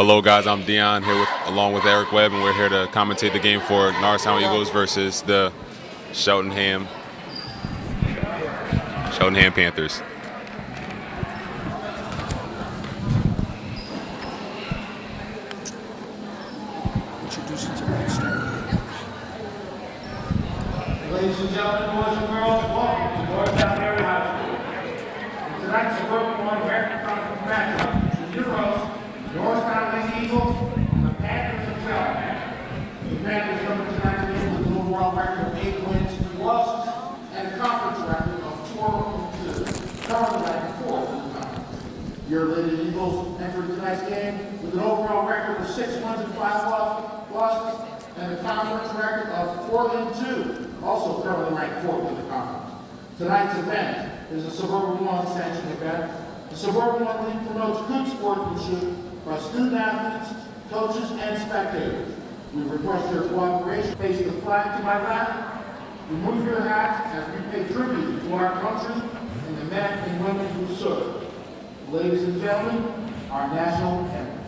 Hello, guys. I'm Dion here along with Eric Webb, and we're here to commentate the game for Norristown Eagles versus the Cheltenham Panthers. Ladies and gentlemen, boys and girls, welcome to Norristown Area High School. In tonight's Suburban One American Conference matchup, your hosts, Norristown Lady Eagles and the Panthers of Cheltenham. The Panthers come to tonight's game with an overall record of 8 wins, 3 losses, and a conference record of 4-2, currently ranked 4th in the conference. Your Lady Eagles entered tonight's game with an overall record of 6 wins and 5 losses, and a conference record of 4-2, also currently ranked 4th in the conference. Tonight's event is a Suburban One sanctioned event. The Suburban One League promotes good sportsmanship by student athletes, coaches, and spectators. We request your cooperation. Face the flag to my left. Remove your hats as we pay tribute to our country and the men and women who serve. Ladies and gentlemen, our national anthem.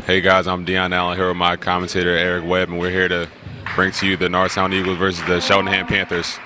Hey guys, I'm Deion Allen here with my commentator Eric Webb, and we're here to bring to you the Norristown Eagles versus the Cheltenham Panthers.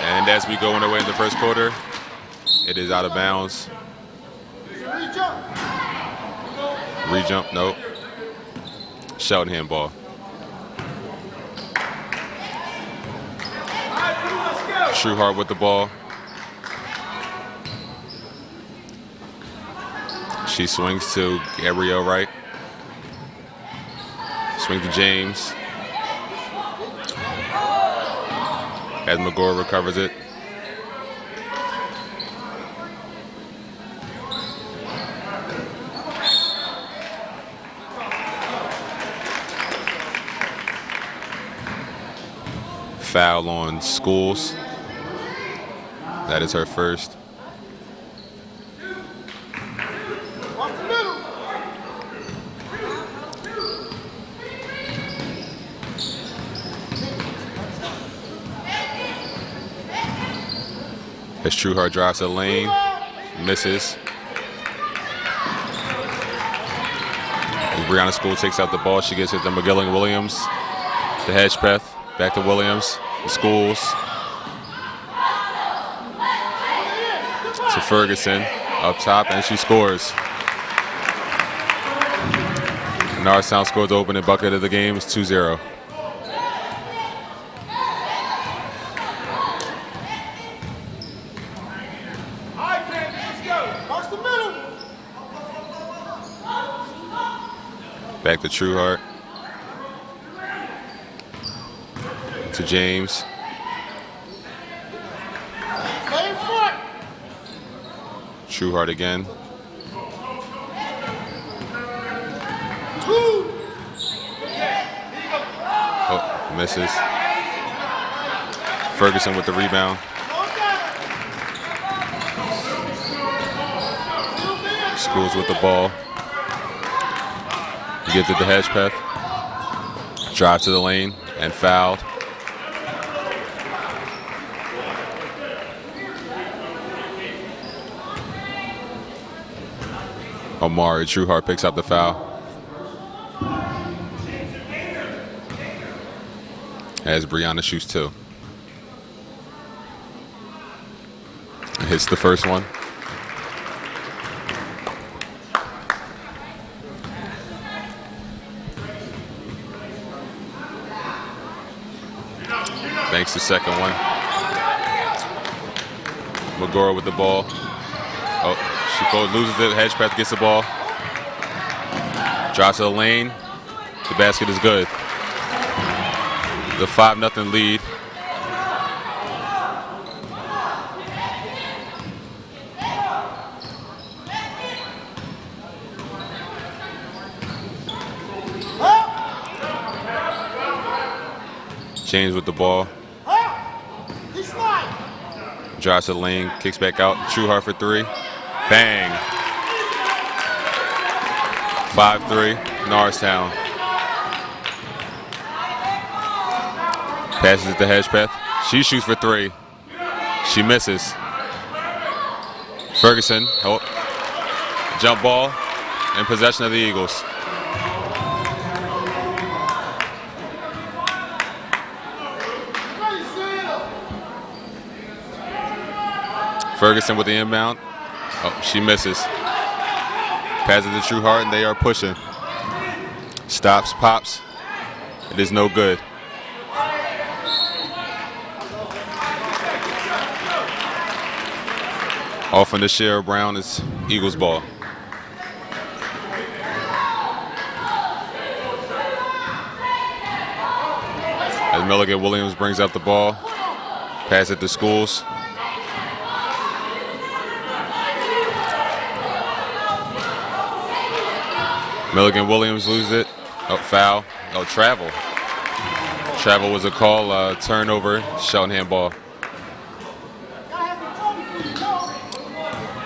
And as we go underway in the first quarter, it is out of bounds. Re-jump, nope. Cheltenham ball. Trueheart with the ball. She swings to Gabrielle Wright. Swing to James. As McGraw recovers it. Foul on Schools. That is her first. As Trueheart drives to the lane, misses. As Brianna School takes out the ball, she gets it to McGilling Williams. The Hedgepeth, back to Williams. Schools. To Ferguson, up top, and she scores. Norristown scores the opening bucket of the game. It's 2-0. Back to Trueheart. To James. Trueheart again. Oh, misses. Ferguson with the rebound. Schools with the ball. He gives it to Hedgepeth. Drive to the lane and fouled. Omari Trueheart picks up the foul. As Brianna shoots two. Hits the first one. Banks the second one. Magora with the ball. Oh, she loses it. Hedgepeth gets the ball. Drops to the lane. The basket is good. The 5-0 lead. James with the ball. Drives to the lane, kicks back out. Trueheart for three. Bang. 5-3, Norristown. Passes it to Hedgepeth. She shoots for three. She misses. Ferguson, jump ball, in possession of the Eagles. Ferguson with the inbound. Oh, she misses. Passes it to Trueheart, and they are pushing. Stops, pops. It is no good. Off on the share, Brown is Eagles ball. As Milligan Williams brings up the ball. Pass it to Schools. Milligan Williams loses it. Oh, foul. Oh, travel. Travel was a call. Turnover. Cheltenham ball.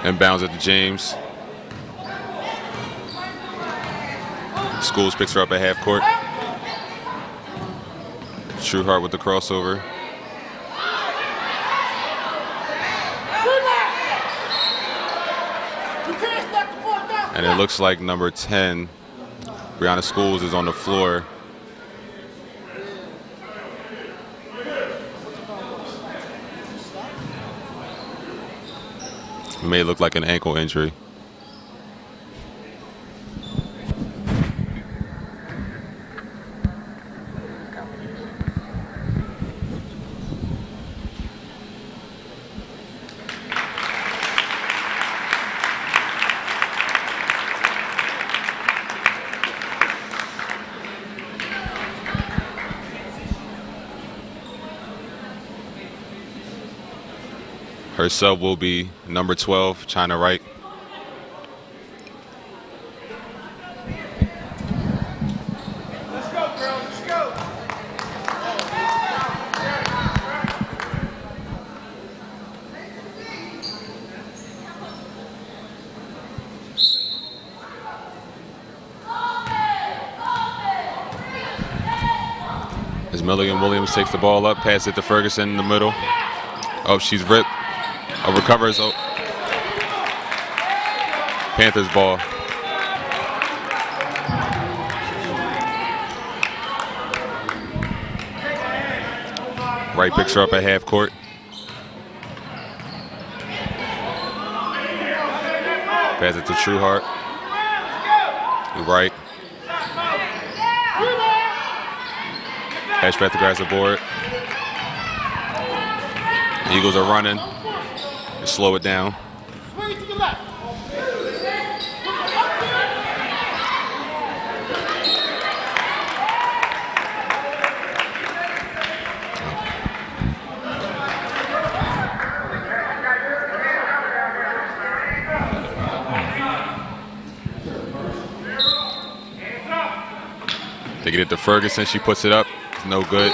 Inbounds it to James. Schools picks her up at half court. Trueheart with the crossover. And it looks like number 10, Brianna Schools, is on the floor. It may look like an ankle injury. Her sub will be number 12, China Wright. Let's go, girls. Let's go. As Milligan Williams takes the ball up, pass it to Ferguson in the middle. Oh, she's ripped. Oh, recovers. Oh. Panthers ball. Wright picks her up at half court. Pass it to Trueheart. Wright. Hedge back to grabs the board. Eagles are running. They slow it down. They get it to Ferguson. She puts it up. It's no good.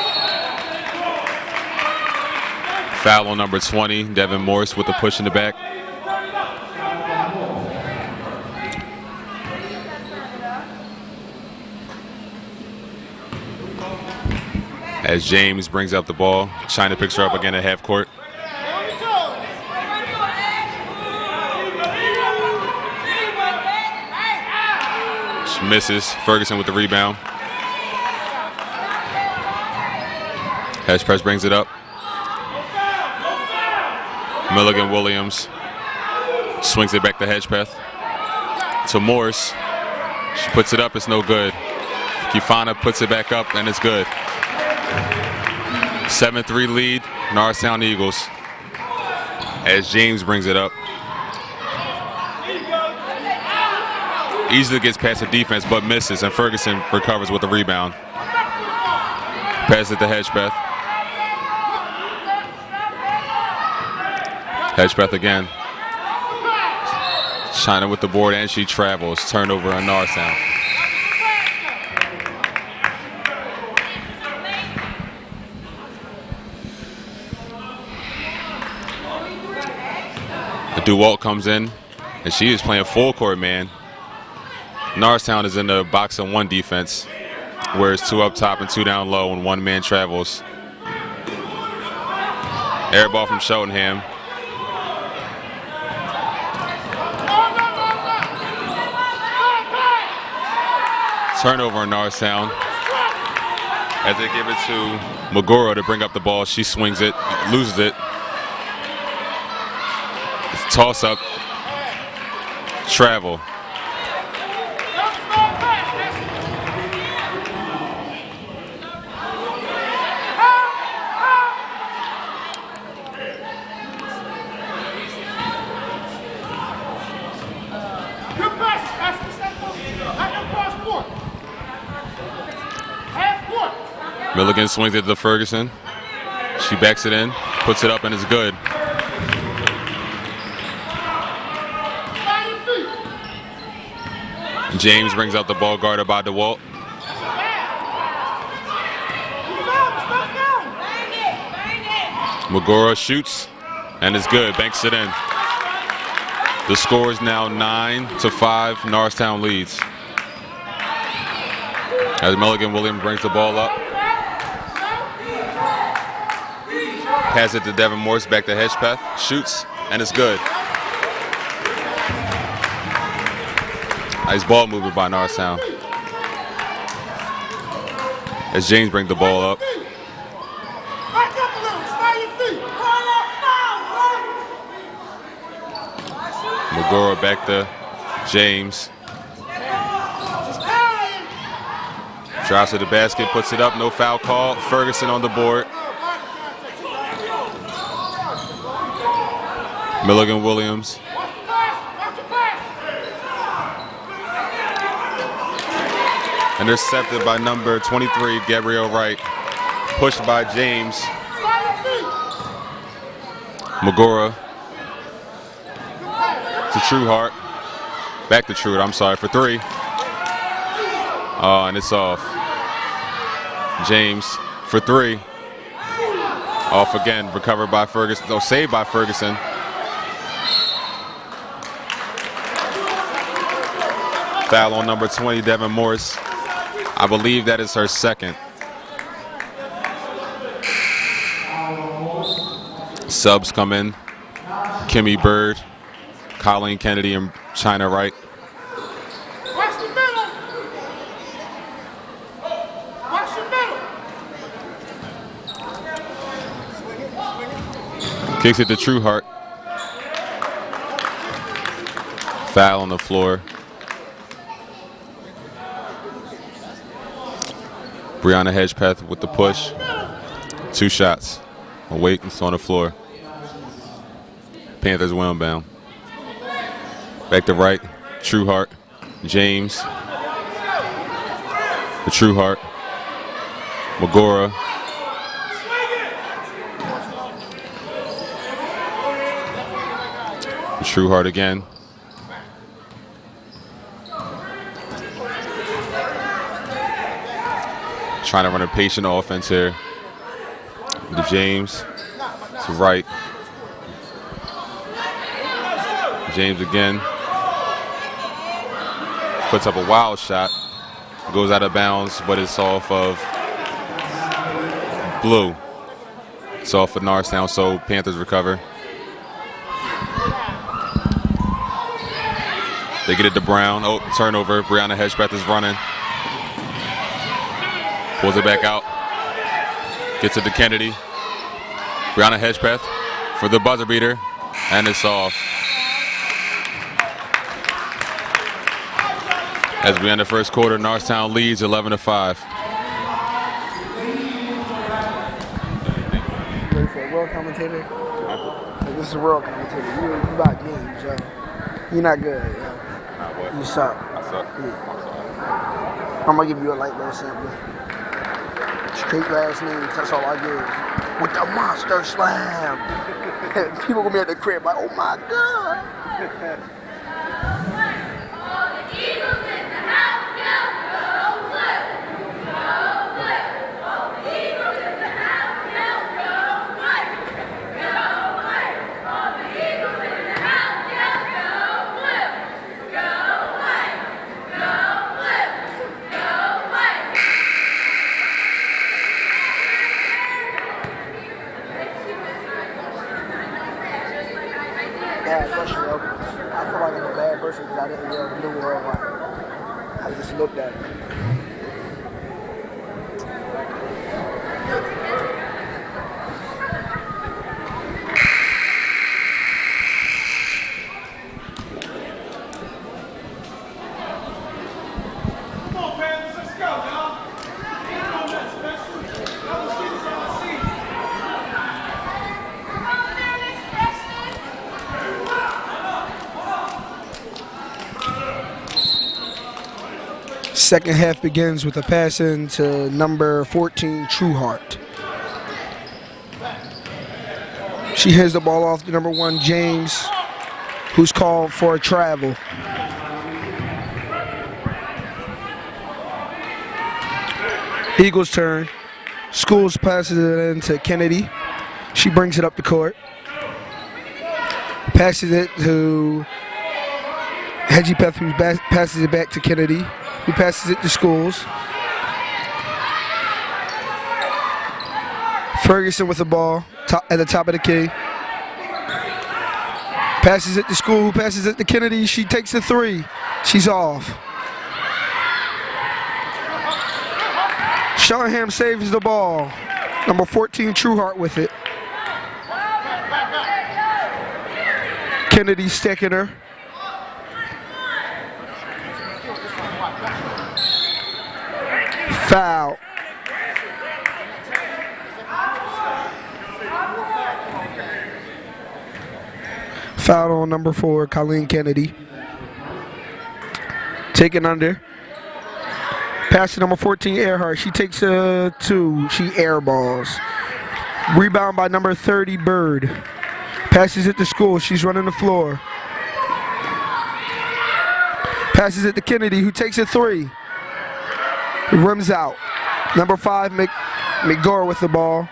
Foul on number 20, Devin Morris with the push in the back. As James brings up the ball, China picks her up again at half court. She misses. Ferguson with the rebound. Hedge press brings it up. Milligan Williams swings it back to Hedgepeth. To Morse. She puts it up, it's no good. Kifana puts it back up, and it's good. 7-3 lead, Norristown Eagles. As James brings it up. Easily gets past the defense, but misses, and Ferguson recovers with the rebound. Pass it to Hedgepeth. Hedgepeth again. China with the board, and she travels. Turnover on Norristown. DeWalt comes in, and she is playing full court, man. Norristown is in the box and one defense, where it's 2 up top and 2 down low, and 1 man travels. Air ball from Cheltenham. Turnover on Norristown. As they give it to Magoro to bring up the ball, she swings it, loses it. It's a toss up. Travel. Milligan swings it to Ferguson. She backs it in, puts it up, and it's good. James brings out the ball, guarded by DeWalt. Magora shoots, and it's good. Banks it in. The score is now 9-5. Norristown leads. As Milligan Williams brings the ball up. Pass it to Devin Morse, back to Hedgepeth. Shoots, and it's good. Nice ball movement by Norristown. As James brings the ball up. Magora back to James. Drives to the basket, puts it up, no foul call. Ferguson on the board. Milligan Williams. Intercepted by number 23, Gabrielle Wright. Pushed by James. Magora to Trueheart. Back to Truett, I'm sorry, for 3. Oh, and it's off. James for 3. Off again, recovered by Ferguson. Oh, saved by Ferguson. Foul on number 20, Devin Morris. I believe that is her second. Subs come in. Kimmy Bird, Colleen Kennedy, and China Wright. Kicks it to Trueheart. Foul on the floor. Brianna Hedgepeth with the push. 2 shots. Awake, it's on the floor. Panthers well bound. Back to Wright. Trueheart. James. The Trueheart. Magora. Trueheart again. Trying to run a patient offense here. To James. To Wright. James again. Puts up a wild shot. Goes out of bounds, but it's off of Blue. It's off of Norristown, so Panthers recover. They get it to Brown. Oh, turnover. Brianna Hedgepeth is running. Pulls it back out. Gets it to Kennedy. Brianna Hedgepeth for the buzzer beater. And it's off. As we end the first quarter, Norristown leads 11-5. Ready for a world commentator? Like, this is a world commentator. You about games, yo. You're not good, yo. You suck. I suck. Yeah. I'm gonna give you a light little sample. Straight last names, that's all I give. With the monster slam. People gonna be at the crib like, oh my god. I feel like I'm a bad person because I didn't yell New Worldwide. I just looked at it. Second half begins with a pass in to number 14, Trueheart. She hands the ball off to number 1, James, who's called for a travel. Eagles turn. Schools passes it in to Kennedy. She brings it up the court. Passes it to Hedgepeth, who passes it back to Kennedy, who passes it to Schools. Ferguson with the ball at the top of the key. Passes it to School, who passes it to Kennedy. She takes the 3. She's off. Cheltenham saves the ball. Number 14, Trueheart with it. Kennedy sticking her. Foul. Foul on number 4, Colleen Kennedy. Taken under. Pass to number 14, Earhart. She takes a 2. She airballs. Rebound by number 30, Bird. Passes it to School. She's running the floor. Passes it to Kennedy, who takes a three. Rims out. Number 5, McGore with the ball.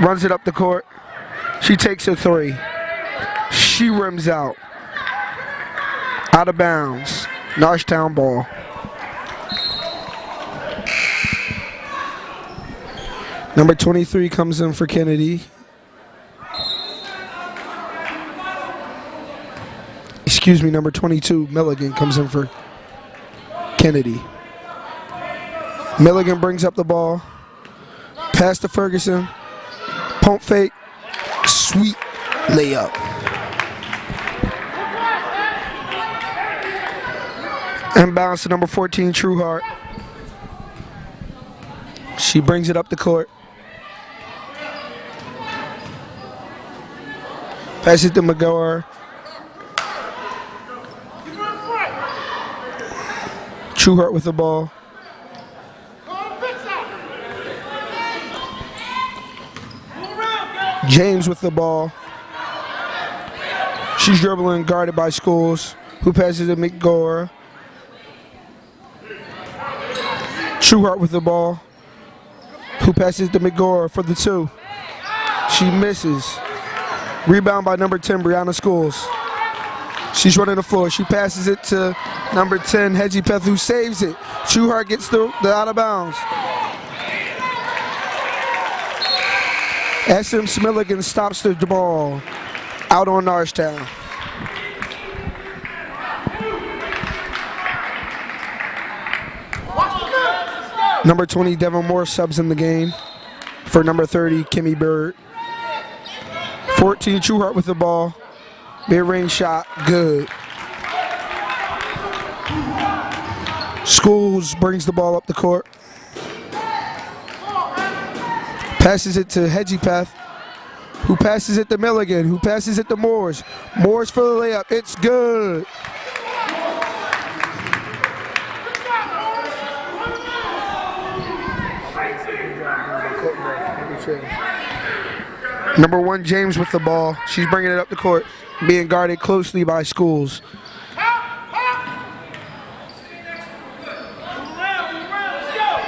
Runs it up the court. She takes a three. She rims out. Out of bounds. Norristown ball. Number 23 comes in for Kennedy. Excuse me, number 22, Milligan, comes in for Kennedy. Milligan brings up the ball. Pass to Ferguson. Pump fake. Sweet layup. Inbounds to number 14, Trueheart. She brings it up the court. Passes to McGore. Trueheart with the ball. James with the ball. She's dribbling, guarded by Schools, who passes to McGore. Trueheart with the ball, who passes to McGore for the 2. She misses. Rebound by number 10, Brianna Schools. She's running the floor. She passes it to number 10, Hedgepeth, who saves it. Trueheart gets the out of bounds. SM Smilligan stops the ball. Out on Norristown. Number 20, Devin Moore subs in the game for number 30, Kimmy Bird. 14, Trueheart with the ball. Mid-range shot, good. Schools brings the ball up the court. Passes it to Hedgepeth, who passes it to Milligan, who passes it to Moores. Moores for the layup. It's good. Number 1, James with the ball. She's bringing it up the court, being guarded closely by Schools.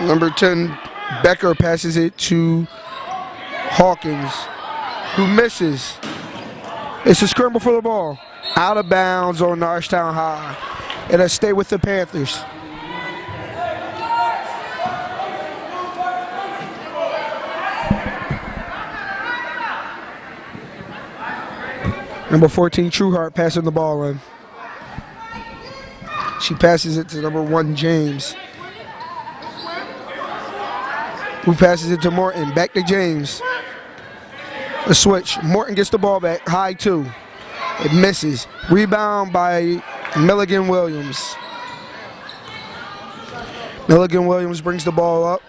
Number 10, Becker passes it to Hawkins, who misses. It's a scramble for the ball. Out of bounds on Norristown High. It'll stay with the Panthers. Number 14, Trueheart, passing the ball in. She passes it to number 1, James, who passes it to Morton. Back to James. A switch. Morton gets the ball back. High 2. It misses. Rebound by Milligan Williams. Milligan Williams brings the ball up.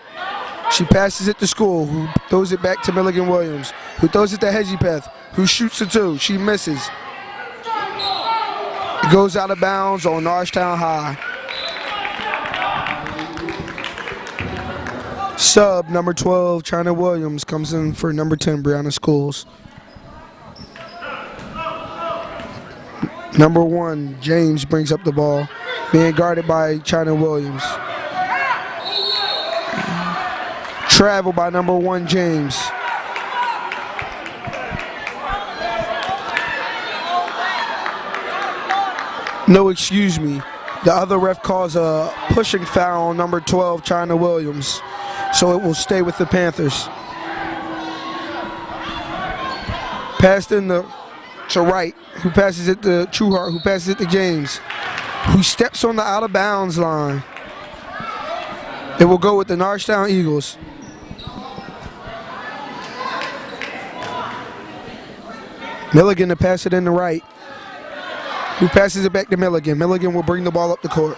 She passes it to School, who throws it back to Milligan Williams, who throws it to Hedgepeth, who shoots a 2. She misses. It goes out of bounds on Norristown High. Sub number 12, China Williams, comes in for number 10, Brianna Schools. Number 1, James brings up the ball, being guarded by China Williams. Travel by number 1, James. No, excuse me. The other ref calls a pushing foul on number 12, China Williams. So it will stay with the Panthers. Passed in to Wright, who passes it to Trueheart, who passes it to James, who steps on the out of bounds line. It will go with the Norristown Eagles. Milligan to pass it in to Wright, who passes it back to Milligan. Milligan will bring the ball up the court.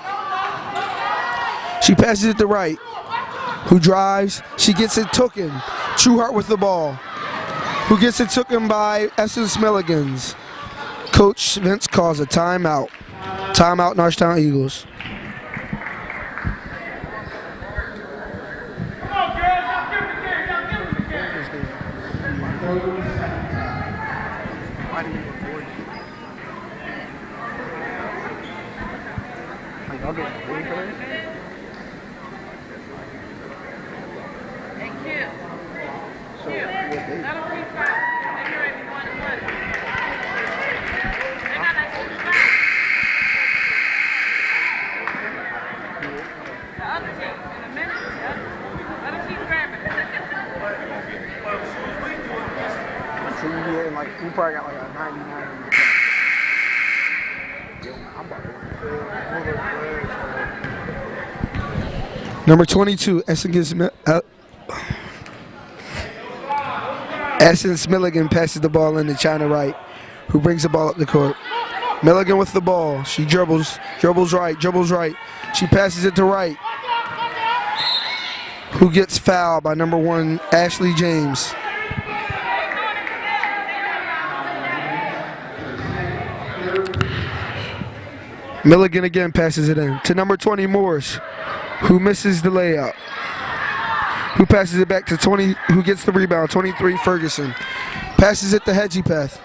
She passes it to Wright, who drives. She gets it tooken. Trueheart with the ball, who gets it tooken by Essence Milligans. Coach Vince calls a timeout. Timeout, Norristown Eagles. So you getting like, we probably got like a 99. I'm about to Number 22, Essence Milligan passes the ball into China Wright, who brings the ball up the court. Milligan with the ball. She dribbles right. She passes it to Wright, who gets fouled by number 1, Ashley James. Milligan again passes it in to number 20, Morris, who misses the layup. Who passes it back to 20, who gets the rebound, 23, Ferguson. Passes it to Hedgepeth,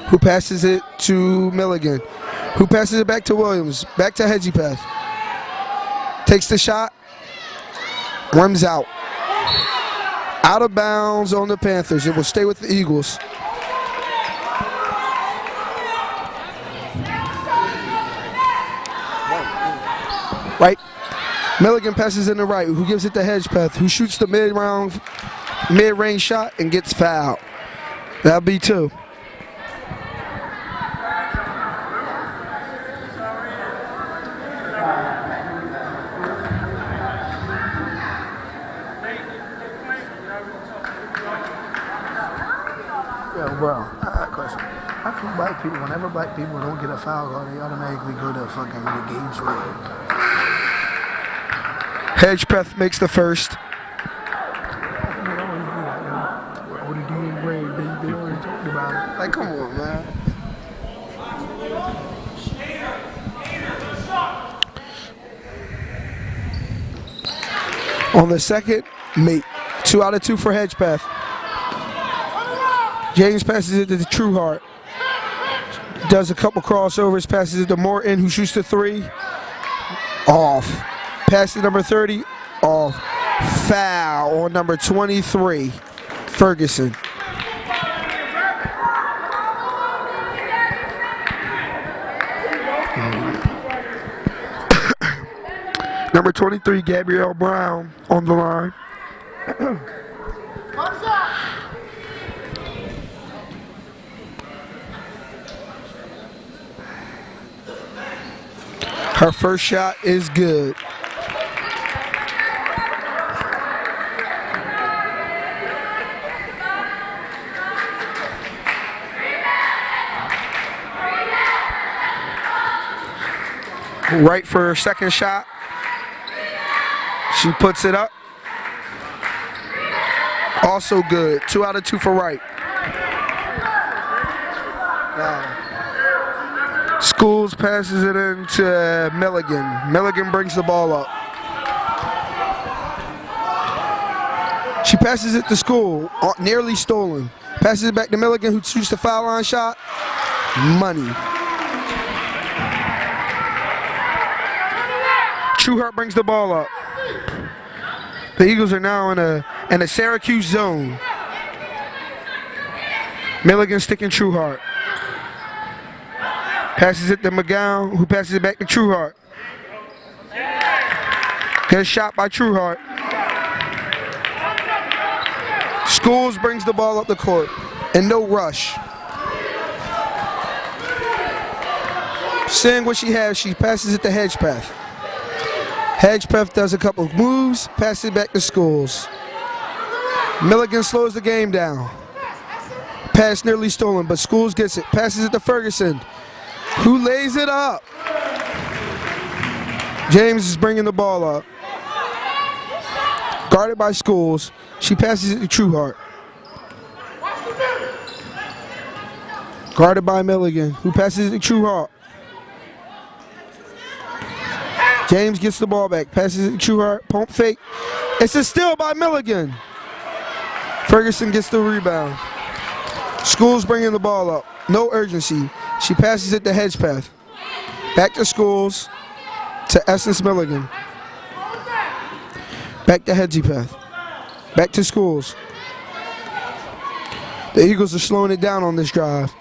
who passes it to Milligan, who passes it back to Williams, back to Hedgepeth. Takes the shot, rims out. Out of bounds on the Panthers. It will stay with the Eagles. Right. Milligan passes in the right, who gives it to Hedgepeth, who shoots the mid-range shot and gets fouled. That'll be 2. Yo, bro, I got a question. How come black people, whenever black people don't get a foul call, they automatically go to fucking engagement? Hedgepeth makes the first. They already talked about it. Like, come on, man. On the second, mate. 2 out of 2 for Hedgepeth. James passes it to the Trueheart. Does a couple crossovers, passes it to Morton, who shoots the 3. Off. Pass to number 30. Off. Foul on number 23, Ferguson. Number 23, Gabrielle Brown on the line. Her first shot is good. Right for her second shot. She puts it up. Also good. 2 out of 2 for Wright. Schools passes it into Milligan. Milligan brings the ball up. She passes it to School, nearly stolen. Passes it back to Milligan, who shoots the foul line shot. Money. Trueheart brings the ball up. The Eagles are now in a Syracuse zone. Milligan sticking Trueheart. Passes it to McGowan, who passes it back to Trueheart. Good shot by Trueheart. Schools brings the ball up the court, and no rush. Seeing what she has, she passes it to Hedgepeth. Hedgepeth does a couple of moves, passes it back to Schools. Milligan slows the game down. Pass nearly stolen, but Schools gets it. Passes it to Ferguson, who lays it up. James is bringing the ball up. Guarded by Schools. She passes it to Trueheart. Guarded by Milligan, who passes it to Trueheart. James gets the ball back, passes it to Trueheart, pump fake. It's a steal by Milligan. Ferguson gets the rebound. Schools bringing the ball up. No urgency. She passes it to Hedgepeth. Back to Schools to Essence Milligan. Back to Hedgepeth. Back to Schools. The Eagles are slowing it down on this drive.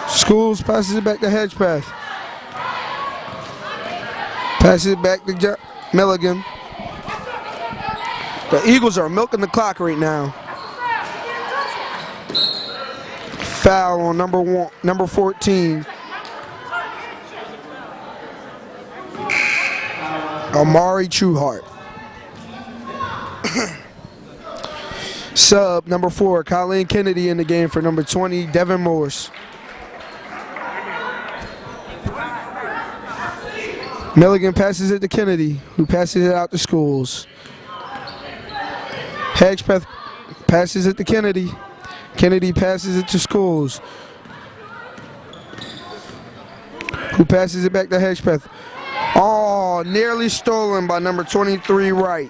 Schools passes it back to Hedgepeth. Passes it back to Milligan. The Eagles are milking the clock right now. Foul on number 14. Amari Trueheart. Sub number 4, Colleen Kennedy in the game for number 20, Devin Morse. Milligan passes it to Kennedy, who passes it out to Schools. Hedgepeth passes it to Kennedy. Kennedy passes it to Schools, who passes it back to Hedgepeth. Oh, nearly stolen by number 23, Wright.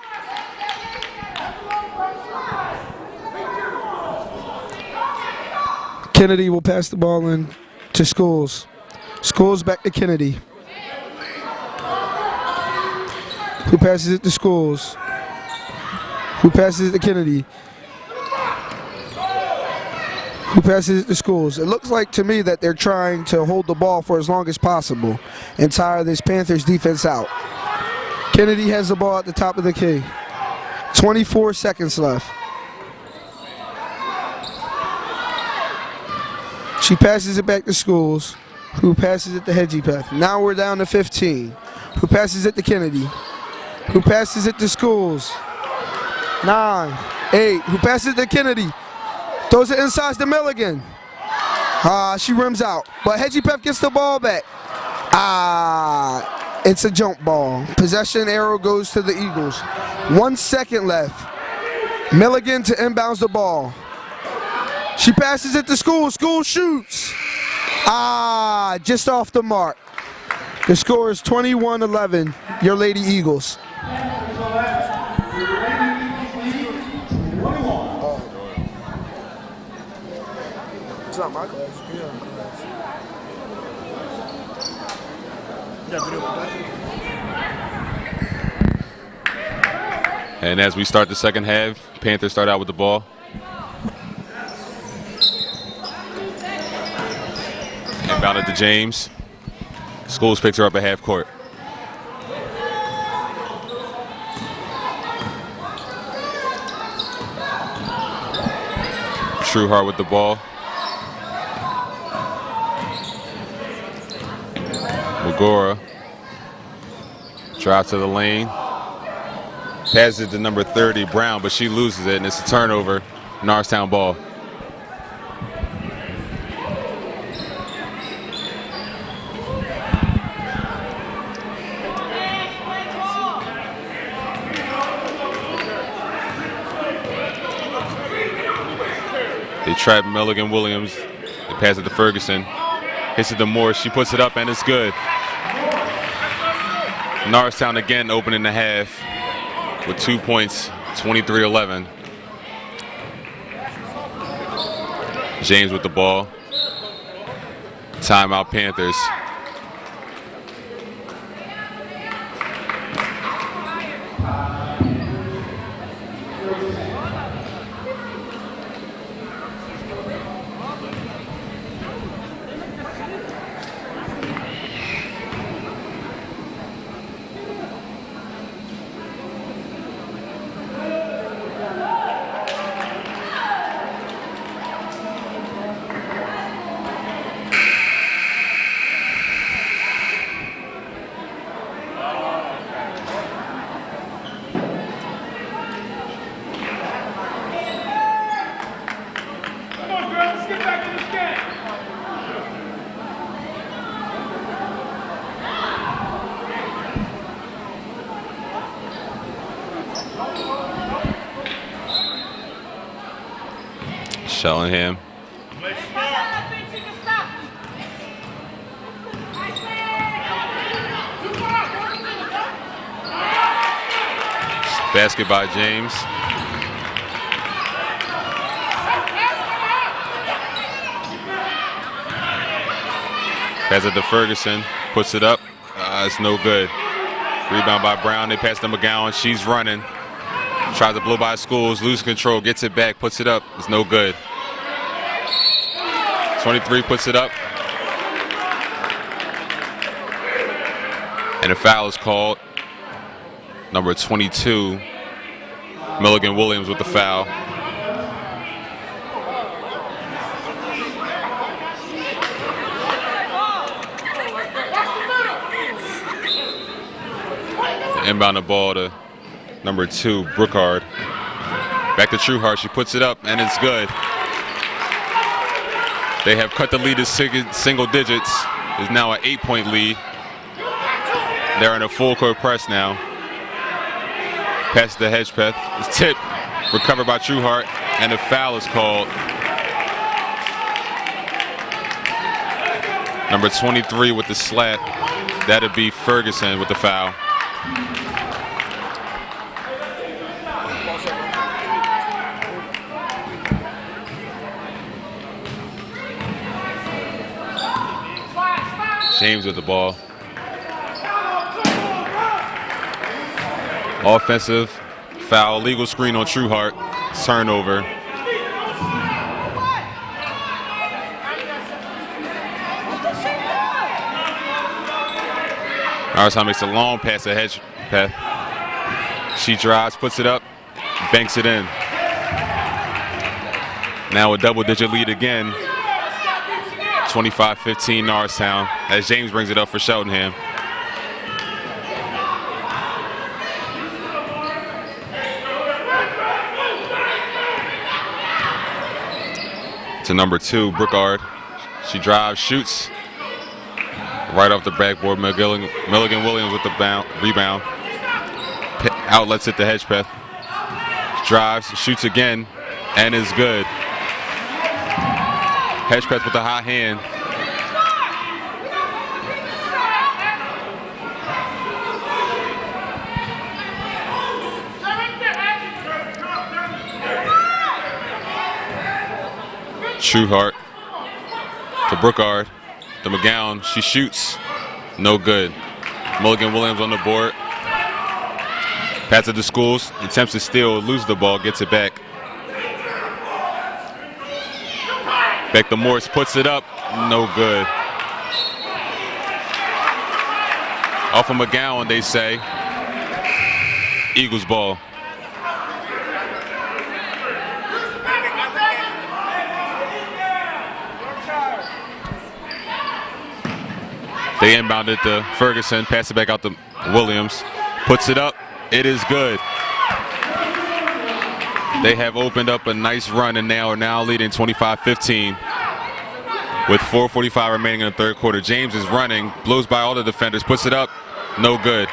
Kennedy will pass the ball in to Schools. Schools back to Kennedy, who passes it to Schools, who passes it to Kennedy, who passes it to Schools. It looks like to me that they're trying to hold the ball for as long as possible and tire this Panthers defense out. Kennedy has the ball at the top of the key. 24 seconds left. She passes it back to Schools, who passes it to Hedgepeth. Now we're down to 15. Who passes it to Kennedy, who passes it to Schools. 9, 8, who passes it to Kennedy. Throws it inside to Milligan. She rims out. But Hedgepeth gets the ball back. It's a jump ball. Possession arrow goes to the Eagles. 1 second left. Milligan to inbounds the ball. She passes it to Schools. Schools shoots. Just off the mark. The score is 21-11. Your Lady Eagles. It's not my class. And as we start the second half, Panthers start out with the ball. Inbounded to James. Schools picks her up at half court. Trueheart with the ball. Magora drives to the lane. Passes it to number 30, Brown, but she loses it, and it's a turnover. Norristown ball. They trap Milligan Williams. They pass it to Ferguson. Hits it to Moore. She puts it up, and it's good. Norristown again opening the half with 2 points, 23-11. James with the ball. Timeout Panthers. Cheltenham. Basket by James. Pass it to Ferguson. Puts it up. It's no good. Rebound by Brown. They pass to McGowan. She's running. Tries to blow by Schools. Loses control. Gets it back. Puts it up. It's no good. 23 puts it up. And a foul is called. Number 22, Milligan Williams with the foul. Inbound the ball to number 2, Brookard. Back to Trueheart. She puts it up, and it's good. They have cut the lead to single digits. It's now an 8-point lead. They're in a full court press now. Pass to Hedgepeth. It's tipped. Recovered by Trueheart, and a foul is called. Number 23 with the slap. That'd be Ferguson with the foul. James with the ball. Offensive foul, legal screen on Trueheart. Turnover. Norristown makes a long pass to Hedgepeth. She drives, puts it up, banks it in. Now a double-digit lead again. 25-15 Norristown as James brings it up for Cheltenham. To number 2, Brookard. She drives, shoots. Right off the backboard, Milligan Williams with the rebound. Outlets it to Hedgepeth. Drives, shoots again, and is good. Hedgepeth with the hot hand. Trueheart to Brookard. To McGowan. She shoots. No good. Milligan Williams on the board. Pass it to Schools. Attempts to steal. Loses the ball. Gets it back. Back to Morris. Puts it up. No good. Off of McGowan, they say. Eagles ball. They inbound it to Ferguson, pass it back out to Williams, puts it up, it is good. They have opened up a nice run and are now leading 25-15 with 4:45 remaining in the third quarter. James is running, blows by all the defenders, puts it up, no good.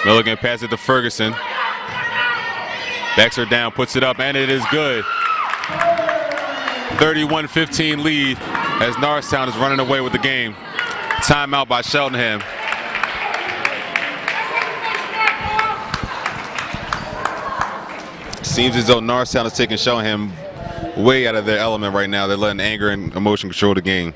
Milligan passes it to Ferguson, backs her down, puts it up, and it is good. 31-15 lead as Norristown is running away with the game. Timeout by Cheltenham. Seems as though Norristown is taking Cheltenham way out of their element right now. They're letting anger and emotion control the game.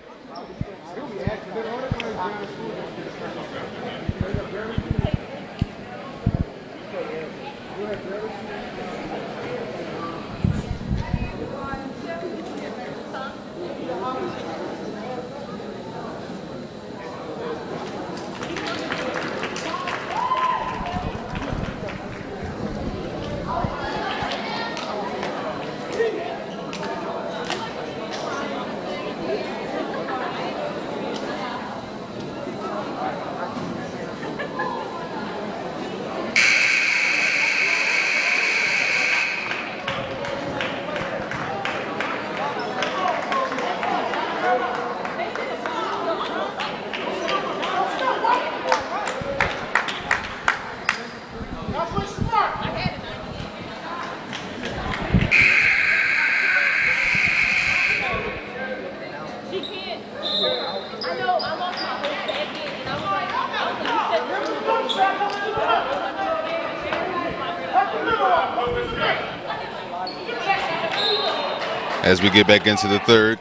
As we get back into the third,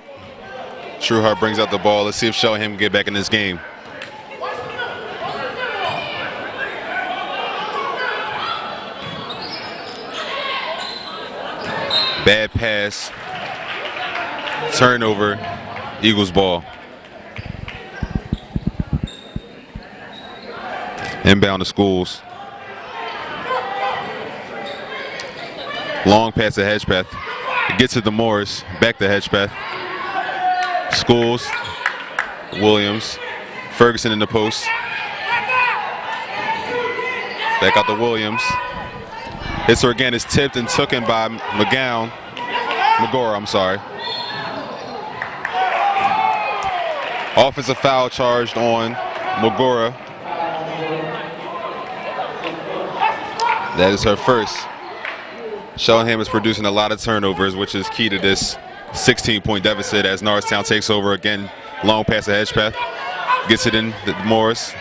Trueheart brings out the ball. Let's see if Cheltenham can get back in this game. Bad pass. Turnover. Eagles ball. Inbound to Schools. Long pass to Hedgepeth. It gets to the Morris. Back to Hedgepeth. Schools. Williams. Ferguson in the post. Back out to Williams. Hits her again. Is tipped and taken by Magora, I'm sorry. Offensive foul charged on Magora. That is her first. Cheltenham is producing a lot of turnovers, which is key to this 16-point deficit as Norristown takes over again. Long pass to Hedgepeth. Gets it in Morris.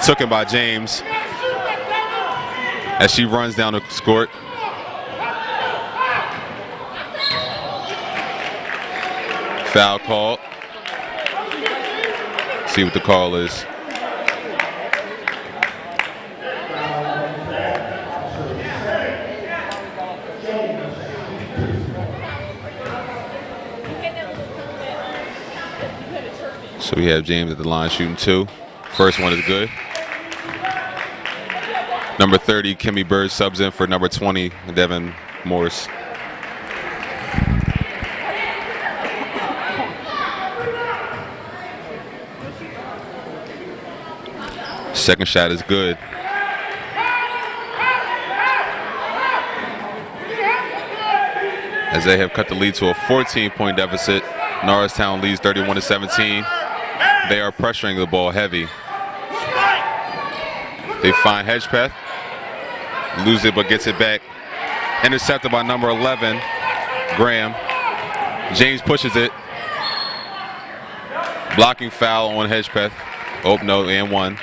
Taken by James as she runs down the court. Foul called. See what the call is. So we have James at the line shooting 2. First one is good. Number 30, Kimmy Bird subs in for number 20, Devin Morris. Second shot is good. As they have cut the lead to a 14-point deficit, Norristown leads 31-17. They are pressuring the ball heavy. They find Hedgepeth. Lose it but gets it back. Intercepted by number 11, Graham. James pushes it. Blocking foul on Hedgepeth. Oh, no, and one.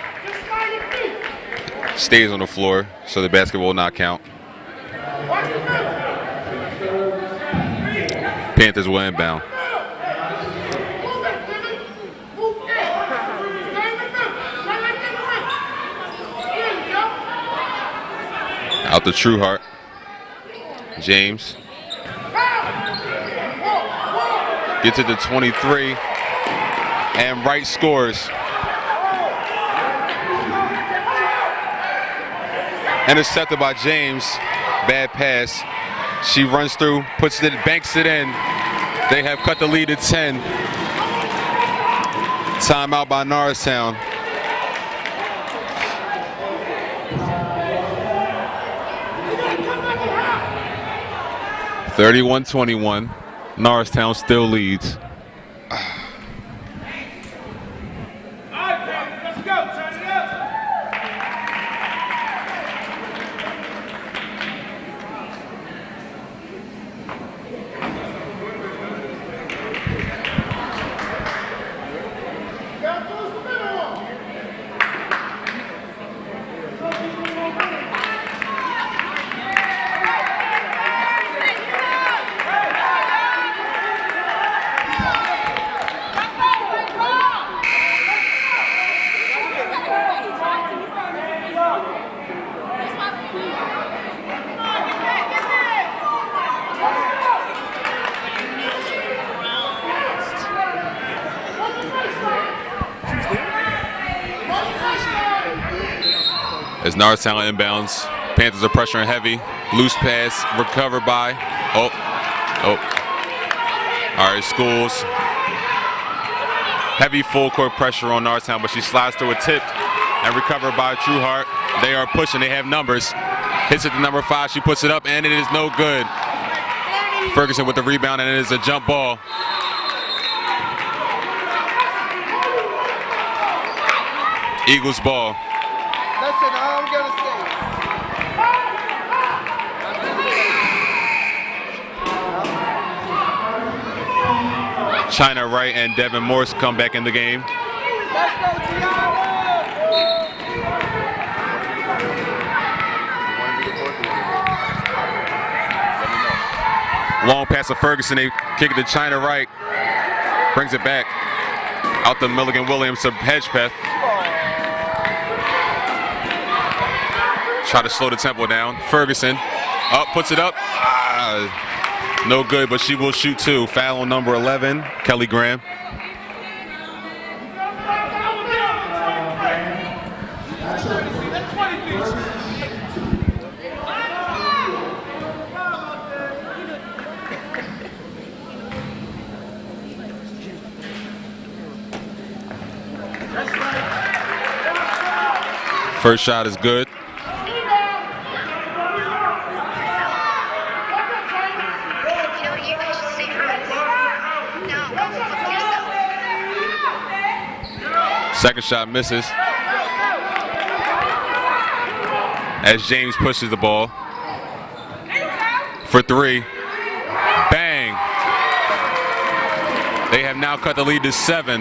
Stays on the floor, so the basketball will not count. Panthers will inbound. Out to Trueheart. James. Gets it to 23. And Wright scores. Intercepted by James. Bad pass. She runs through, puts it, banks it in. They have cut the lead to 10. Timeout by Norristown. (31-21). Norristown still leads. As Norristown inbounds, Panthers are pressuring heavy. Loose pass, recovered by, All right, Schools. Heavy full court pressure on Norristown, but she slides through a tip and recovered by Trueheart. They are pushing, they have numbers. Hits it to number 5, she puts it up, and it is no good. Ferguson with the rebound, and it is a jump ball. Eagles ball. Listen, all I'm gonna say. China Wright and Devin Morse come back in the game. Let's go, Gianna! Long pass to Ferguson. They kick it to China right. Brings it back out to Milligan Williams to Hedgepeth. Try to slow the tempo down. Ferguson up, puts it up. No good, but she will shoot two. Foul on number 11, Kelly Graham. First shot is good. Second shot misses as James pushes the ball for three. Bang! They have now cut the lead to 7.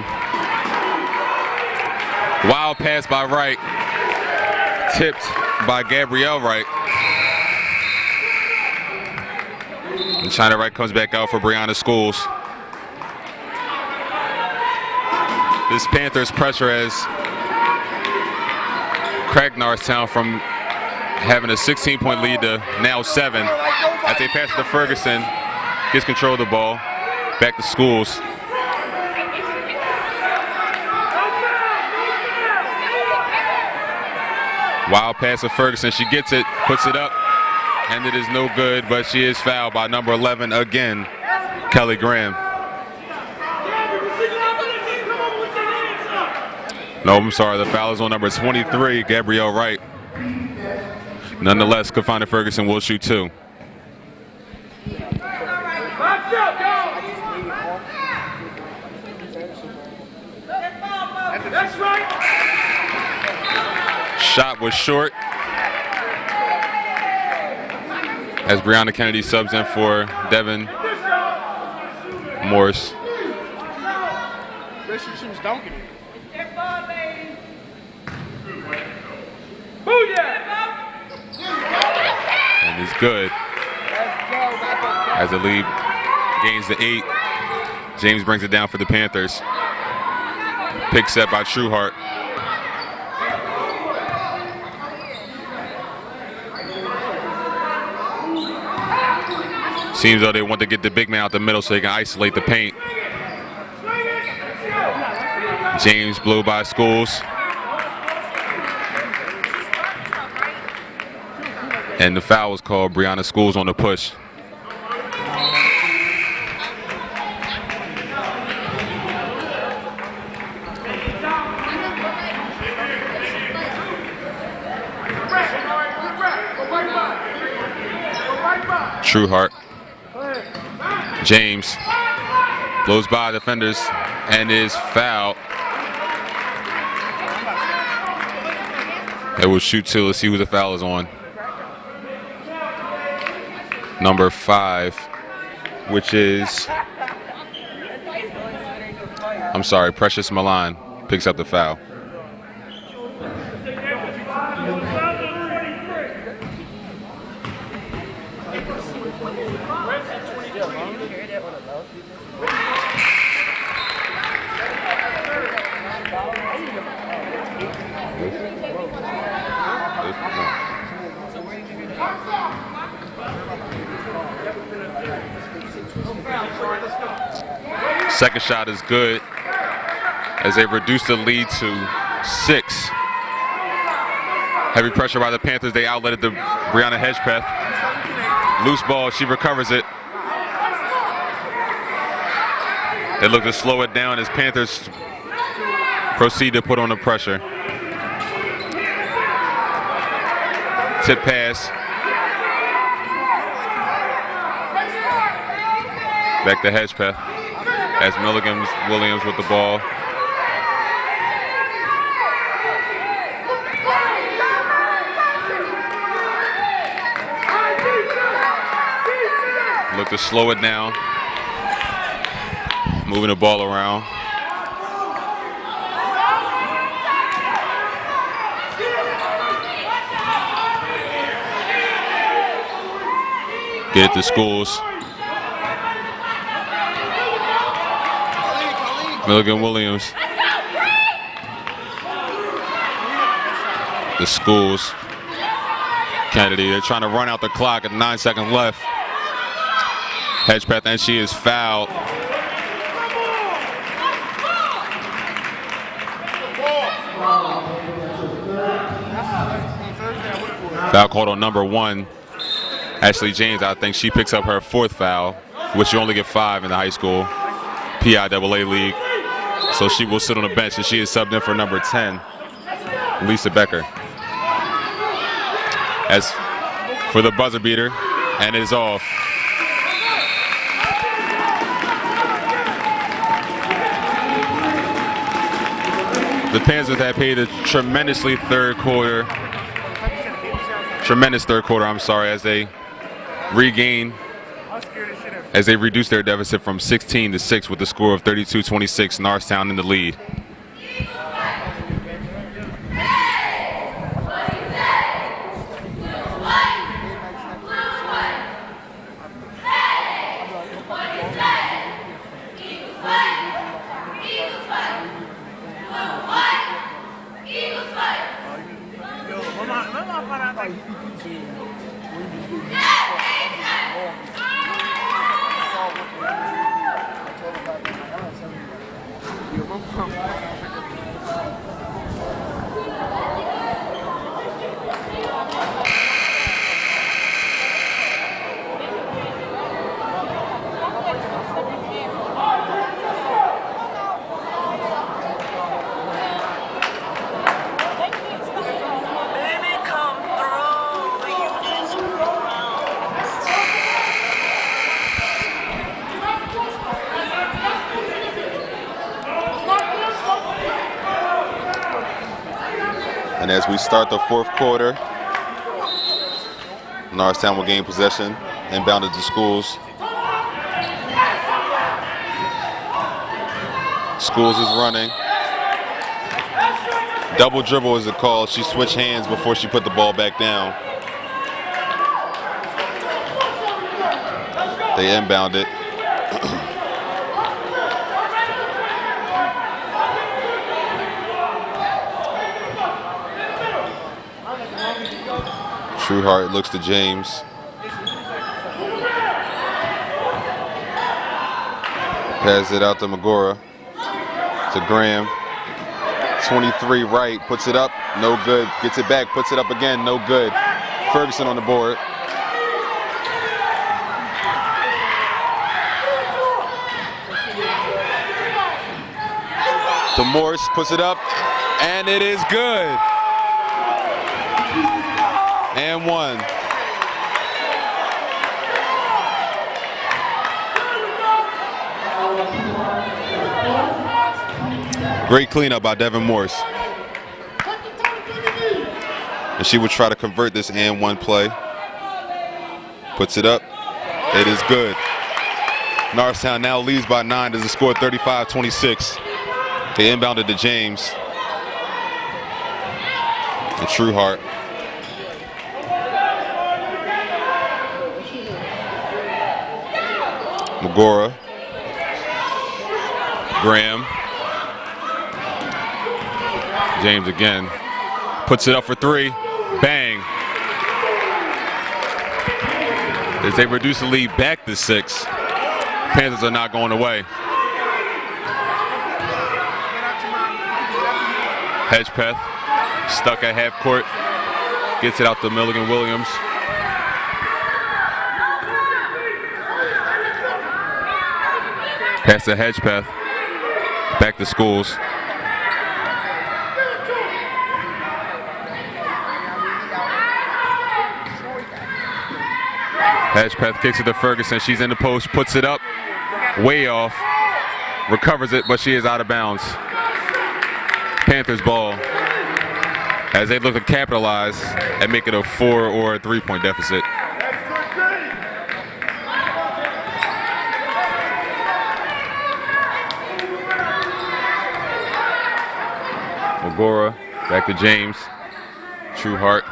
Wild pass by Wright, tipped by Gabrielle Wright. And China Wright comes back out for Brianna Schools. This Panthers pressure has cracked Norristown from having a 16-point lead to now 7. As they pass it to Ferguson, gets control of the ball. Back to Schools. Wild pass to Ferguson. She gets it, puts it up, and it is no good, but she is fouled by number 11 again, Kelly Graham. No, I'm sorry, the foul is on number 23, Gabrielle Wright. Nonetheless, Kafana Ferguson will shoot two. Shot was short as Brianna Kennedy subs in for Devin Morris. And he's good as the lead gains to 8. James brings it down for the Panthers. Pick set by Trueheart. Seems though they want to get the big man out the middle so they can isolate the paint. James blew by Schools. And the foul was called. Brianna Schools on the push. Trueheart. James blows by defenders and is fouled. They will shoot two. Let's see who the foul is on. Number 5, which is, I'm sorry, Precious Milan picks up the foul. Second shot is good as they reduce the lead to 6. Heavy pressure by the Panthers. They outletted to Brianna Hedgepeth. Loose ball, she recovers it. They look to slow it down as Panthers proceed to put on the pressure. Tip pass. Back to Hedgepeth as Milligan Williams with the ball. Look to slow it down. Moving the ball around. Get it to Schools. Milligan Williams. The schools. Kennedy, they're trying to run out the clock at 9 seconds left. Hedgepath, and she is fouled. Foul called on number 1. Ashley James, I think she picks up her 4th foul, which you only get 5 in the high school PIAA league. So she will sit on the bench, and she is subbed in for number 10, Lisa Becker. As for the buzzer beater, and it is off. The Panthers have played a tremendous third quarter, I'm sorry, as they reduce their deficit from 16 to 6 with a score of 32-26, Norristown in the lead. And as we start the 4th quarter, Norristown will gain possession, inbounded to Schools. Schools is running. Double dribble is the call. She switched hands before she put the ball back down. They inbound it. Trueheart looks to James. Passes it out to Magora. To Graham. 23 right, puts it up, no good. Gets it back, puts it up again, no good. Ferguson on the board. To Morse, puts it up, and it is good. And 1. Great cleanup by Devin Morse. And she would try to convert this and 1 play. Puts it up. It is good. Norristown now leads by 9 as the score 35-26. They inbounded to James. And Trueheart. Magora. Graham. James again. Puts it up for 3. Bang. As they reduce the lead back to 6. Panthers are not going away. Hedgepeth stuck at half court. Gets it out to Milligan Williams. Pass to Hedgepeth. Back to Schools. Hedgepeth kicks it to Ferguson. She's in the post, puts it up, way off, recovers it, but she is out of bounds. Panthers ball as they look to capitalize and make it a 4 or a 3-point deficit. Magora back to James. Trueheart.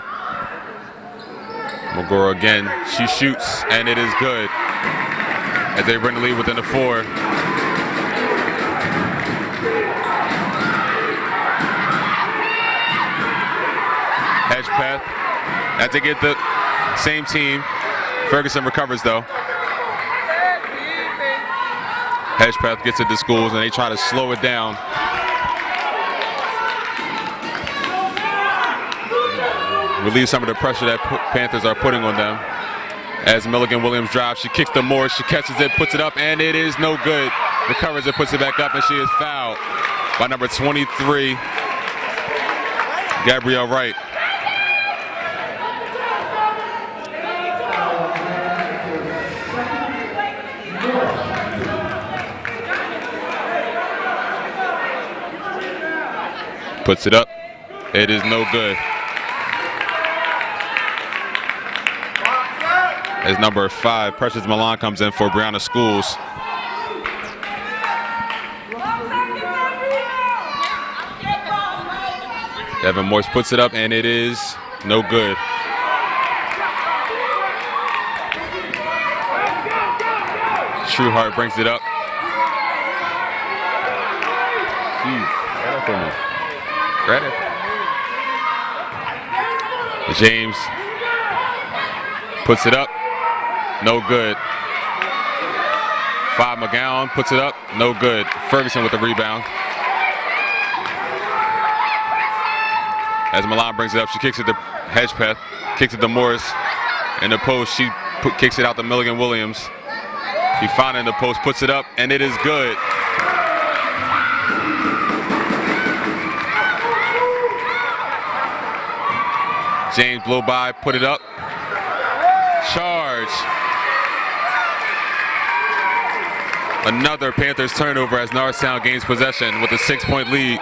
Magora again, she shoots, and it is good as they bring the lead within the 4. path. As they get the same team, Ferguson recovers though. Hedge path gets it to Schools and they try to slow it down. Relieve some of the pressure that Panthers are putting on them. As Milligan Williams drives, she kicks to Morris, she catches it, puts it up, and it is no good. Recovers it, puts it back up, and she is fouled by number 23, Gabrielle Wright. Puts it up. It is no good. As number 5, Precious Milan comes in for Brianna Schools. Evan Morse puts it up, and it is no good. Trueheart brings it up. Jeez, get up for me. Grab it. James puts it up. No good. 5 McGowan puts it up. No good. Ferguson with the rebound. As Milan brings it up, she kicks it to Hedgepeth. Kicks it to Morris. In the post, she kicks it out to Milligan Williams. He found it in the post, puts it up, and it is good. James blow by, put it up. Charge. Another Panthers turnover as Norristown gains possession with a 6-point lead.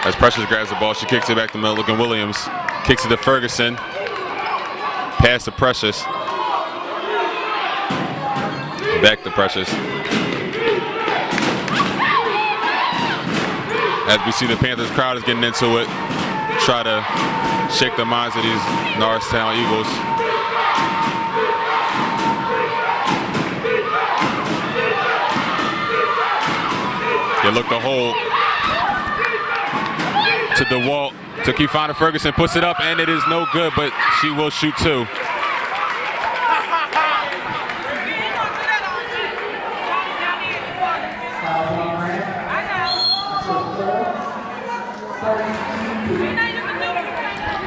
As Precious grabs the ball, she kicks it back to Milligan Williams. Kicks it to Ferguson. Pass to Precious. Back to Precious. As we see the Panthers crowd is getting into it. Try to shake the minds of these Norristown Eagles. They look to hold. To DeWalt, to Kefana Ferguson, puts it up, and it is no good, but she will shoot 2.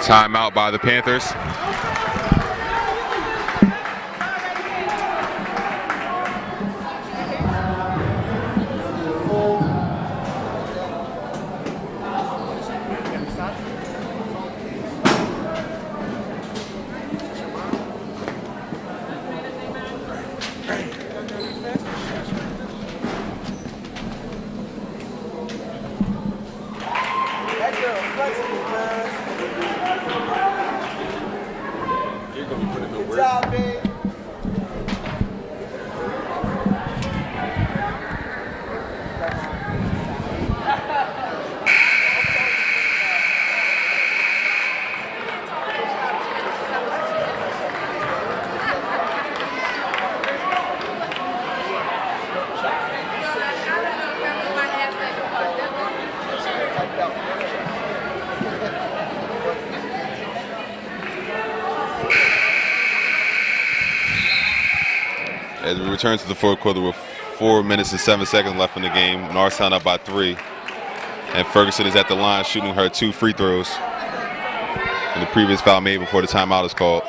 Timeout by the Panthers. As we return to the fourth quarter with 4 minutes and 7 seconds left in the game, Norristown up by 3. And Ferguson is at the line shooting her 2 free throws. And the previous foul made before the timeout is called.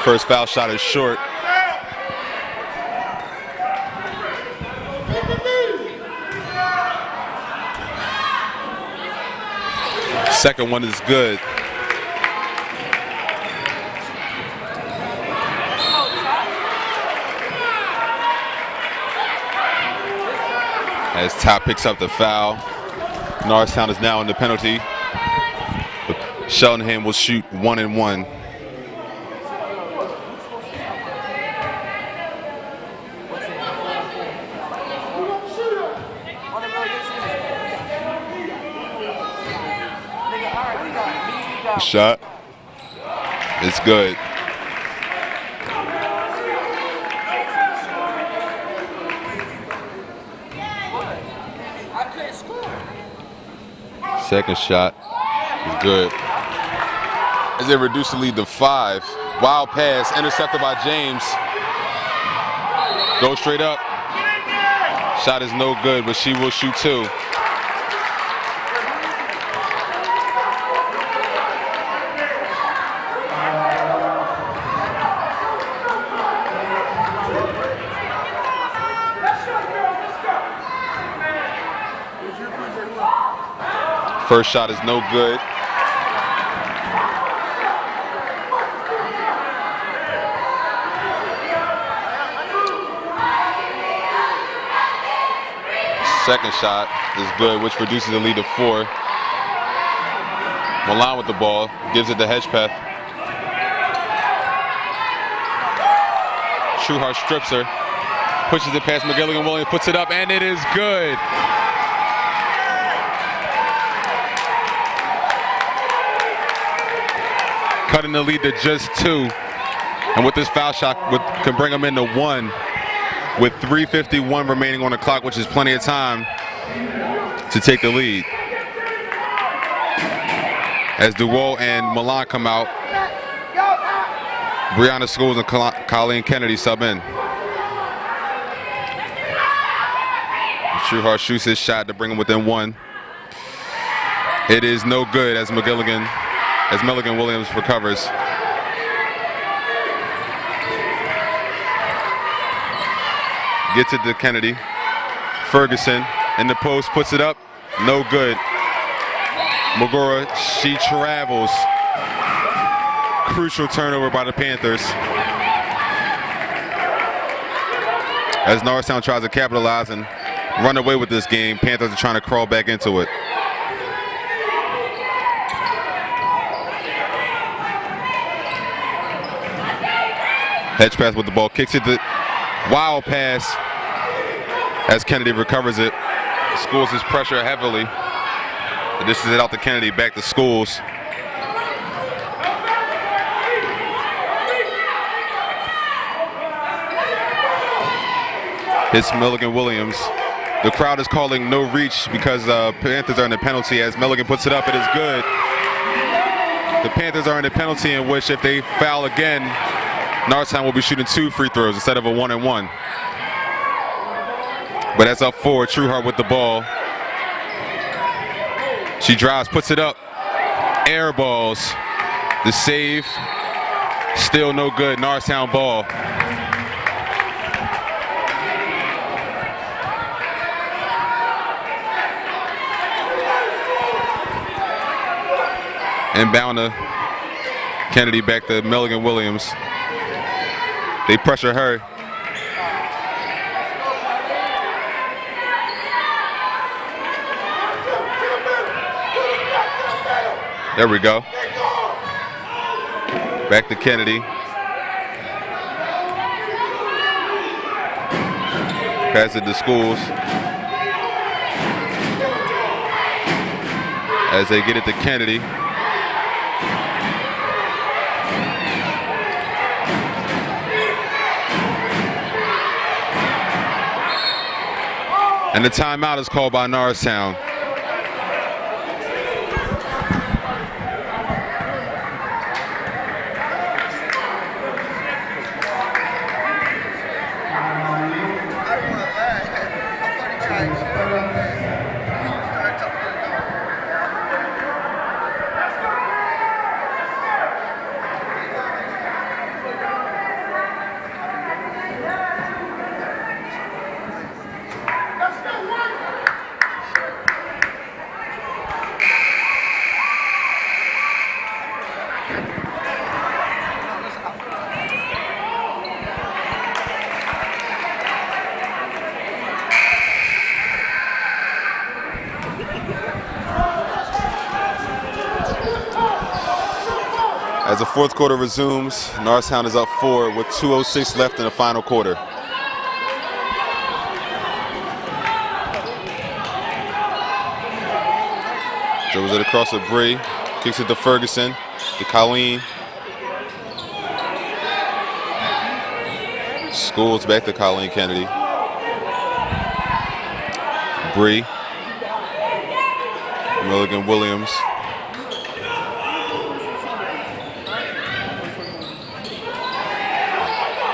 First foul shot is short. Second one is good. As Top picks up the foul, Norristown is now in the penalty. Cheltenham will shoot 1 and 1. Shot. It's good. Second shot is good. As they reduce the lead to 5. Wild pass, intercepted by James. Go straight up. Shot is no good, but she will shoot 2. First shot is no good. Second shot is good, which reduces the lead to 4. Milan with the ball, gives it to Hedgepeth. Trueheart strips her, pushes it past McGilligan Williams, puts it up, and it is good. Cutting the lead to just 2. And with this foul shot, can bring them into 1 with 3:51 remaining on the clock, which is plenty of time to take the lead. As DeWall and Milan come out, Brianna Scholes and Colleen Kennedy sub in. Trueheart shoots his shot to bring him within 1. It is no good as Milligan Williams recovers. Gets it to Kennedy. Ferguson in the post, puts it up. No good. Magora, she travels. Crucial turnover by the Panthers. As Norristown tries to capitalize and run away with this game, Panthers are trying to crawl back into it. Hedgepeth with the ball, kicks it to wild pass as Kennedy recovers it. Schools his pressure heavily. And this is it out to Kennedy, back to Schools. It's Milligan Williams. The crowd is calling no reach because Panthers are in the penalty as Milligan puts it up. It is good. The Panthers are in a penalty in which if they foul again, Norristown will be shooting 2 free throws instead of a 1-and-1. But that's up 4. Trueheart with the ball. She drives, puts it up. Air balls. The save. Still no good. Norristown ball. Inbound to Kennedy, back to Milligan Williams. They pressure her. There we go. Back to Kennedy. Pass it to Schools. As they get it to Kennedy. And the timeout is called by Norristown. As the fourth quarter resumes, Norristown is up 4 with 2:06 left in the final quarter. Dribbles it across to Bree, kicks it to Ferguson. to Colleen. Schools back to Colleen Kennedy. Bree. Milligan Williams.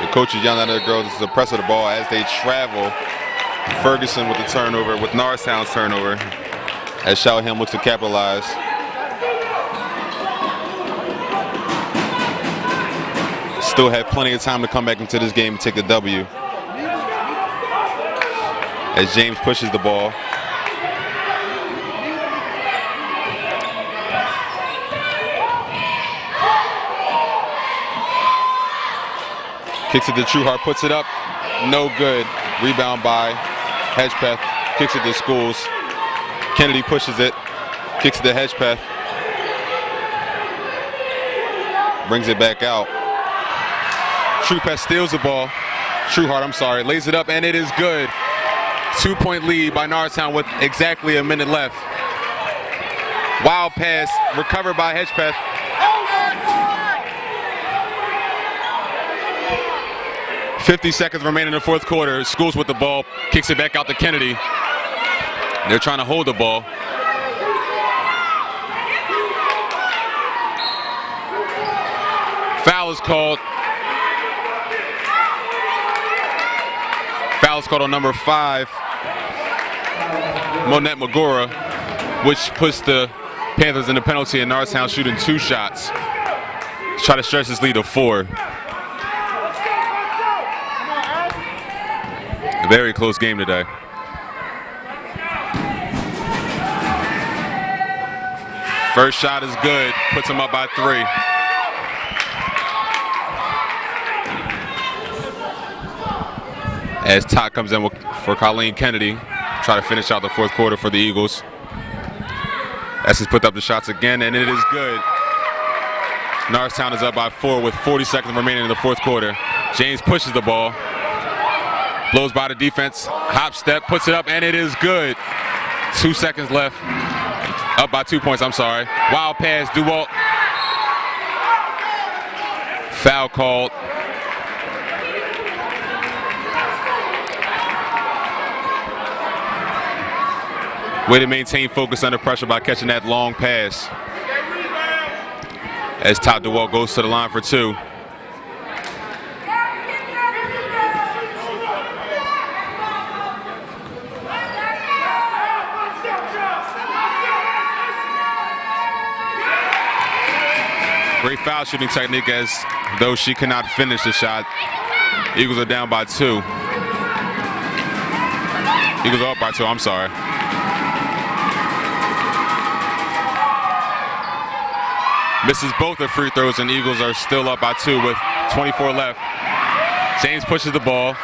The coach is yelling at the girls to press of the ball as they travel. Ferguson with the turnover, with Norristown's turnover, as Cheltenham looks to capitalize. Still have plenty of time to come back into this game and take the W. As James pushes the ball. Kicks it to Trueheart, puts it up, no good. Rebound by Hedgepeth, kicks it to Schools. Kennedy pushes it, kicks it to Hedgepeth. Brings it back out. Trueheart steals the ball. Trueheart, I'm sorry, lays it up and it is good. 2-point lead by Norristown with exactly a minute left. Wild pass, recovered by Hedgepeth. 50 seconds remaining in the fourth quarter. Schools with the ball, kicks it back out to Kennedy. They're trying to hold the ball. Foul is called. Foul is called on number 5, Monette Magora, which puts the Panthers in the penalty, and Norristown shooting 2 shots. Try to stretch this lead to 4. A very close game today. First shot is good, puts them up by 3. As Todd comes in for Colleen Kennedy, try to finish out the fourth quarter for the Eagles. Essence put up the shots again, and it is good. Norristown is up by 4 with 40 seconds remaining in the fourth quarter. James pushes the ball. Blows by the defense, hop step, puts it up, and it is good. 2 seconds left. Up by 2 points, I'm sorry. Wild pass, DeWalt. Foul called. Way to maintain focus under pressure by catching that long pass. As Todd DeWalt goes to the line for 2. Great foul shooting technique, as though she cannot finish the shot. Eagles are down by 2. Eagles are up by 2, I'm sorry. Misses both the free throws, and Eagles are still up by 2 with 24 left. James pushes the ball.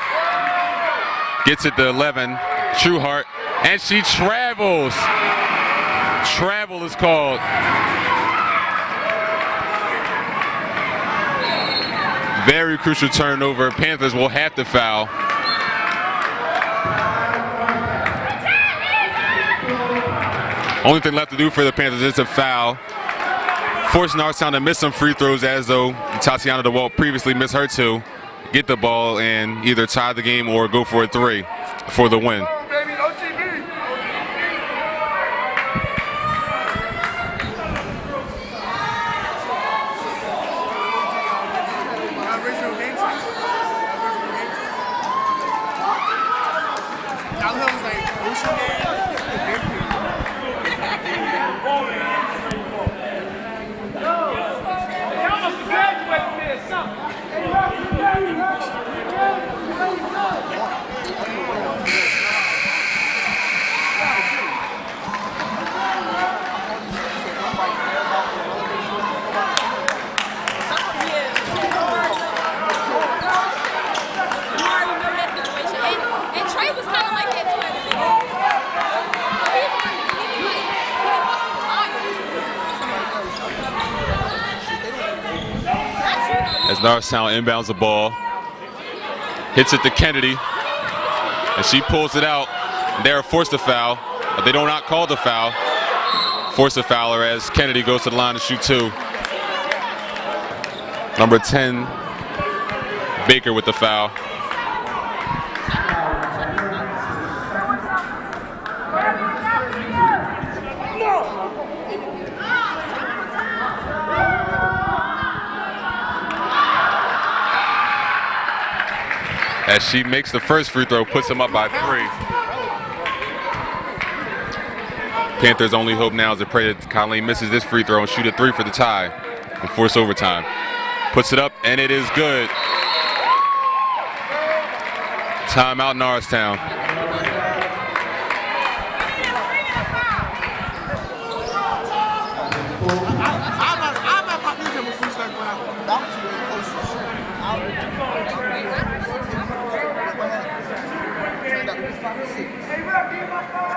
Gets it to 11. Trueheart, and she travels. Travel is called. Very crucial turnover. Panthers will have to foul. Only thing left to do for the Panthers is to foul. Force Norristown to miss some free throws, as though Tatiana DeWalt previously missed her 2. Get the ball and either tie the game or go for a 3 for the win. As Norristown inbounds the ball, hits it to Kennedy, and she pulls it out. They're forced to foul, but they do not call the foul. Force a fouler as Kennedy goes to the line to shoot 2. Number 10, Baker with the foul. As she makes the first free throw, puts them up by 3. Panthers' only hope now is to pray that Colleen misses this free throw and shoot a 3 for the tie and force overtime. Puts it up, and it is good. Timeout, Norristown.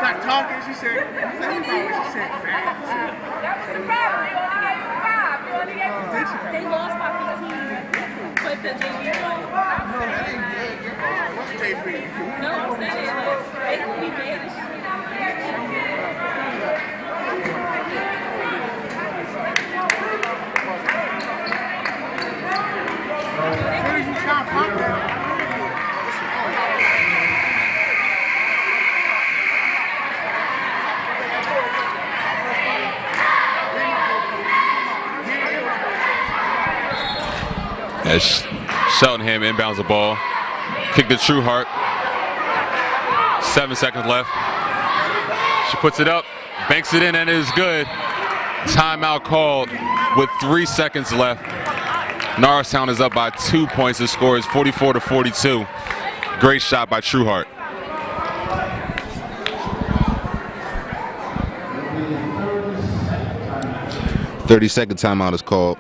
Start talking, she said fast. They lost by 15, but the no, I'm saying like they can be mad as shit. As Cheltenham inbounds the ball. Kick to Trueheart. 7 seconds left. She puts it up, banks it in, and it is good. Timeout called with 3 seconds left. Norristown is up by 2 points. The score is 44-42. Great shot by Trueheart. "30-second timeout is called.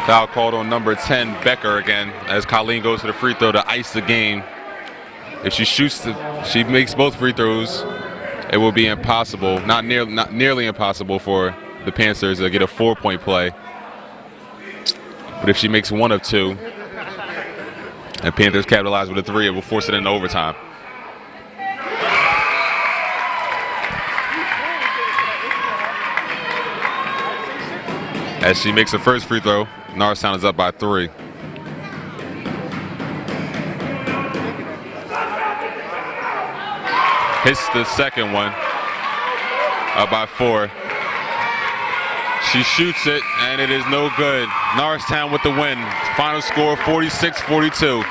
Foul called on number 10, Becker again, as Colleen goes to the free throw to ice the game. If she she makes both free throws, it will be impossible, not nearly impossible for the Panthers to get a 4-point play. But if she makes one of 2, and Panthers capitalize with a 3, it will force it into overtime. As she makes the first free throw, Norristown is up by 3. Hits the second one, up by 4. She shoots it, and it is no good. Norristown with the win. Final score 46-42.